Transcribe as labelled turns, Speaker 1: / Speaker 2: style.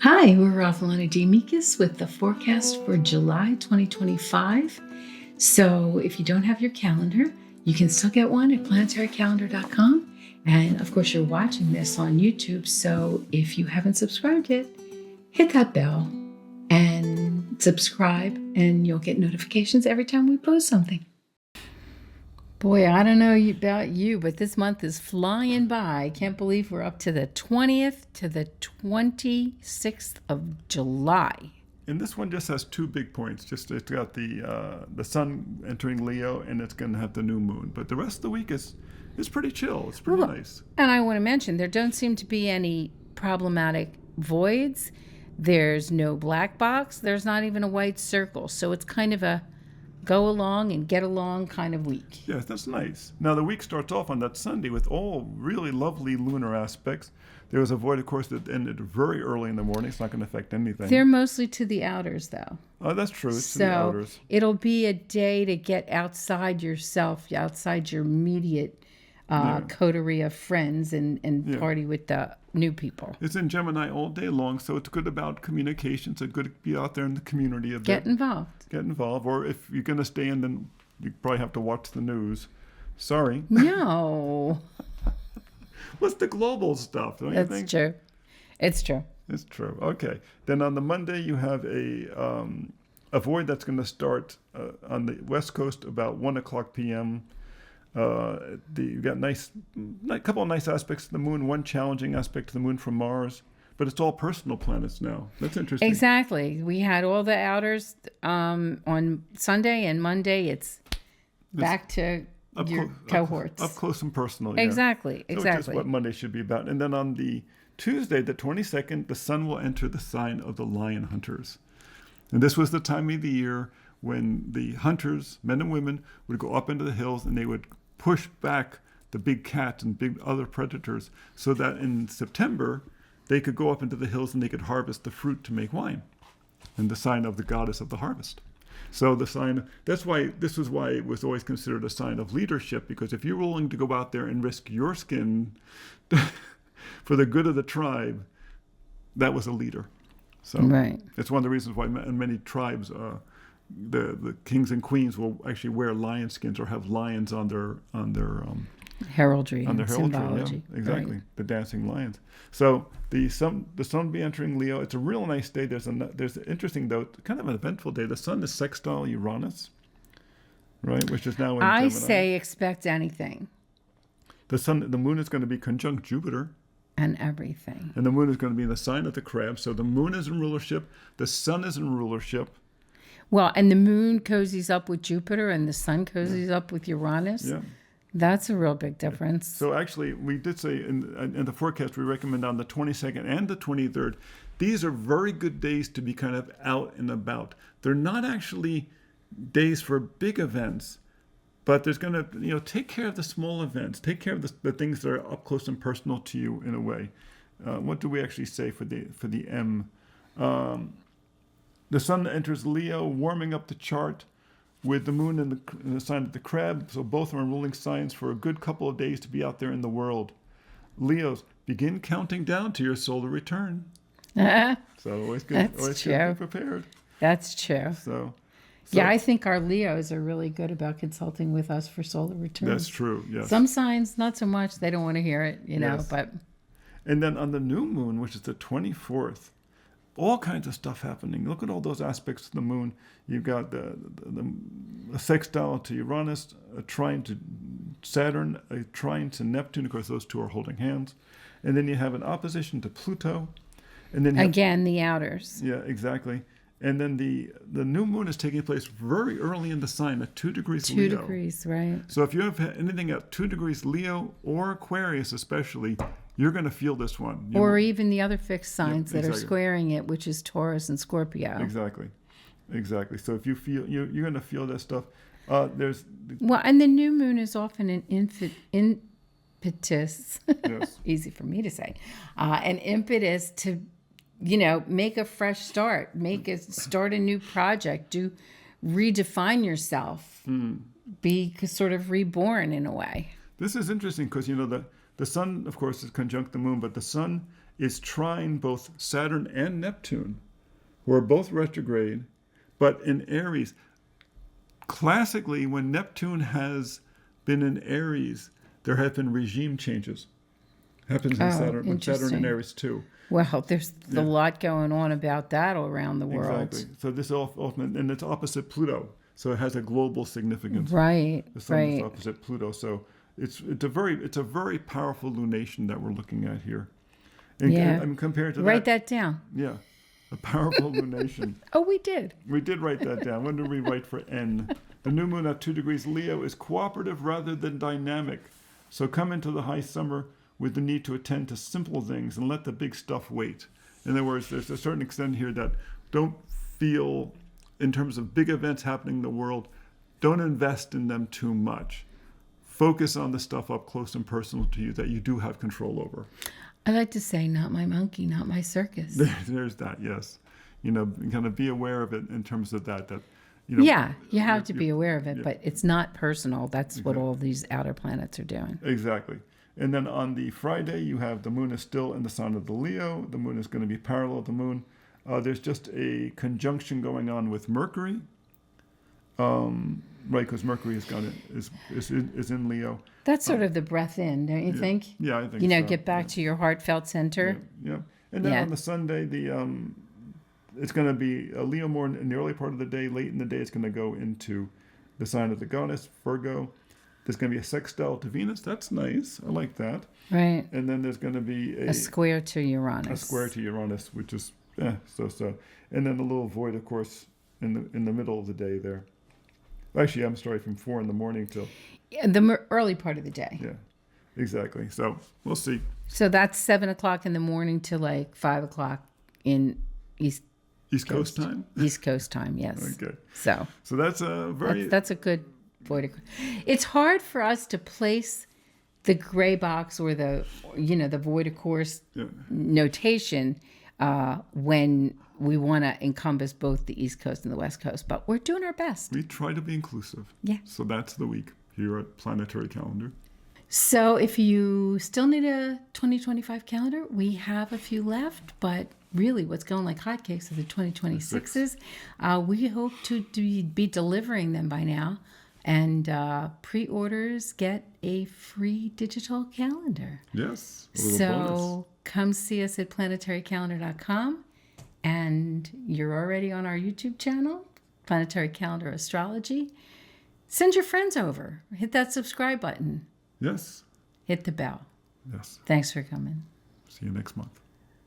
Speaker 1: Hi, we're Rafalana D. Mikas with the forecast for July 2025. So if you don't have your calendar, you can still get one at planetarycalendar.com. And of course, you're watching this on YouTube. So if you haven't subscribed yet, hit that bell and subscribe, and you'll get notifications every time we post something. Boy, I don't know about you, but this month is flying by. I can't believe we're up to the 20th to the 26th of July.
Speaker 2: And this one just has two big points. Just it's got the sun entering Leo, and it's going to have the new moon. But the rest of the week is pretty chill. It's pretty nice.
Speaker 1: And I want to mention there don't seem to be any problematic voids. There's no black box. There's not even a white circle. So it's kind of a go along and get along kind of week.
Speaker 2: Yes, that's nice. Now the week starts off on that Sunday with all really lovely lunar aspects. There was a void, of course, that ended very early in the morning. It's not going to affect anything.
Speaker 1: They're mostly to the outers, though.
Speaker 2: Oh, that's true. It's to the outers.
Speaker 1: It'll be a day to get outside yourself, outside your immediate coterie of friends and party with the new people.
Speaker 2: It's in Gemini all day long, so it's good about communications. It's good to be out there in the community a bit.
Speaker 1: Get involved.
Speaker 2: Or if you're going to stay in, then you probably have to watch the news. Sorry.
Speaker 1: No.
Speaker 2: What's the global stuff, don't you think?
Speaker 1: True. It's true.
Speaker 2: It's true. Okay. Then on the Monday, you have a void that's going to start on the West Coast about 1 o'clock p.m. You got a couple of nice aspects to the moon, one challenging aspect to the moon from Mars, but it's all personal planets now. That's interesting.
Speaker 1: Exactly. We had all the outers on Sunday, and Monday it's back to your cohorts.
Speaker 2: Up close and personal.
Speaker 1: Exactly.
Speaker 2: So which is what Monday should be about. And then on the Tuesday, the 22nd, the sun will enter the sign of the lion hunters. And this was the time of the year when the hunters, men and women, would go up into the hills and they would push back the big cats and big other predators so that in September they could go up into the hills and they could harvest the fruit to make wine, and the sign of the goddess of the harvest. So that's why this was why it was always considered a sign of leadership, because if you're willing to go out there and risk your skin for the good of the tribe, that was a leader. So it's one of the reasons why in many tribes the kings and queens will actually wear lion skins or have lions on their
Speaker 1: heraldry.
Speaker 2: On their heraldry,
Speaker 1: symbology.
Speaker 2: Yeah, exactly.
Speaker 1: Right.
Speaker 2: The dancing lions. So the sun will be entering Leo. It's a real nice day. There's an interesting, though, kind of an eventful day. The sun is sextile Uranus, right, which is now in Gemini.
Speaker 1: I say expect anything.
Speaker 2: The moon is going to be conjunct Jupiter.
Speaker 1: And everything.
Speaker 2: And the moon is going to be in the sign of the crab. So the moon is in rulership. The sun is in rulership.
Speaker 1: Well, and the moon cozies up with Jupiter and the sun cozies up with Uranus.
Speaker 2: Yeah.
Speaker 1: That's a real big difference.
Speaker 2: So actually, we did say in the forecast, we recommend on the 22nd and the 23rd, these are very good days to be kind of out and about. They're not actually days for big events, but there's going to, take care of the small events. Take care of the things that are up close and personal to you in a way. What do we actually say for the M? The sun enters Leo, warming up the chart with the moon in the sign of the crab. So both are in ruling signs for a good couple of days to be out there in the world. Leos, begin counting down to your solar return. So always good. Always good to be prepared.
Speaker 1: That's true.
Speaker 2: So
Speaker 1: yeah, I think our Leos are really good about consulting with us for solar returns.
Speaker 2: That's true, yes.
Speaker 1: Some signs, not so much. They don't want to hear it,
Speaker 2: yes.
Speaker 1: but...
Speaker 2: And then on the new moon, which is the 24th, all kinds of stuff happening. Look at all those aspects of the moon. You've got the sextile to Uranus, a trine to Saturn, a trine to Neptune. Of course, those two are holding hands. And then you have an opposition to Pluto. And then
Speaker 1: again, the outers.
Speaker 2: Yeah, exactly. And then the new moon is taking place very early in the sign at 2 degrees Leo.
Speaker 1: 2 degrees, right.
Speaker 2: So if you have anything at 2 degrees Leo or Aquarius especially, you're going to feel this one.
Speaker 1: Or even the other fixed signs that are squaring it, which is Taurus and Scorpio.
Speaker 2: Exactly. So if you feel, you're going to feel that stuff. And
Speaker 1: the new moon is often an impetus,
Speaker 2: yes.
Speaker 1: Easy for me to say, an impetus to, make a fresh start, start a new project, redefine yourself, be sort of reborn in a way.
Speaker 2: This is interesting because, the sun, of course, is conjunct the moon, but the sun is trine both Saturn and Neptune, who are both retrograde, but in Aries. Classically, when Neptune has been in Aries, there have been regime changes. Happens in Saturn, with Saturn in Aries too.
Speaker 1: Well, there's a lot going on about that all around the world.
Speaker 2: Exactly. So this ultimate, and it's opposite Pluto, so it has a global significance.
Speaker 1: Right.
Speaker 2: The sun is opposite Pluto, so it's a very powerful lunation that we're looking at here. And, and compared to
Speaker 1: write that down.
Speaker 2: Yeah, a powerful lunation.
Speaker 1: Oh, we did.
Speaker 2: We did write that down. When did we write for N? The new moon at 2 degrees Leo is cooperative rather than dynamic. So come into the high summer with the need to attend to simple things and let the big stuff wait. In other words, there's a certain extent here that don't feel, in terms of big events happening in the world, don't invest in them too much. Focus on the stuff up close and personal to you that you do have control over.
Speaker 1: I like to say, not my monkey, not my circus.
Speaker 2: There's that, yes. Kind of be aware of it in terms of that.
Speaker 1: Yeah, you have to be aware of it, but it's not personal. That's what all these outer planets are doing.
Speaker 2: Exactly. And then on the Friday, you have the moon is still in the sign of the Leo. The moon is going to be parallel to the moon. There's just a conjunction going on with Mercury, right? Because Mercury is in Leo.
Speaker 1: That's sort of the breath in, don't you think?
Speaker 2: Yeah, I think so.
Speaker 1: Get back to your heartfelt center.
Speaker 2: Yeah. And then on the Sunday, it's going to be a Leo more in the early part of the day. Late in the day, it's going to go into the sign of the goddess, Virgo. There's going to be a sextile to Venus. That's nice. I like that.
Speaker 1: Right.
Speaker 2: And then there's going to be
Speaker 1: a square to Uranus.
Speaker 2: A square to Uranus, which is so. And then a little void, of course, in the middle of the day there. Actually, I'm sorry, from 4 in the morning till...
Speaker 1: the early part of the day.
Speaker 2: Yeah, exactly. So we'll see.
Speaker 1: So that's 7 o'clock in the morning to like 5 o'clock in East
Speaker 2: Coast time?
Speaker 1: East Coast time, yes.
Speaker 2: Okay.
Speaker 1: So
Speaker 2: that's a very...
Speaker 1: That's a good void. It's hard for us to place the gray box or the void of course notation when we want to encompass both the East Coast and the West Coast, but we're doing our best.
Speaker 2: We try to be inclusive.
Speaker 1: Yeah.
Speaker 2: So that's the week here at Planetary Calendar.
Speaker 1: So if you still need a 2025 calendar, we have a few left, but really what's going like hotcakes are the 2026s. We hope to be delivering them by now. And pre-orders get a free digital calendar.
Speaker 2: Yes.
Speaker 1: So come see us at planetarycalendar.com. And you're already on our YouTube channel, Planetary Calendar Astrology. Send your friends over. Hit that subscribe button.
Speaker 2: Yes.
Speaker 1: Hit the bell.
Speaker 2: Yes.
Speaker 1: Thanks for coming.
Speaker 2: See you next month.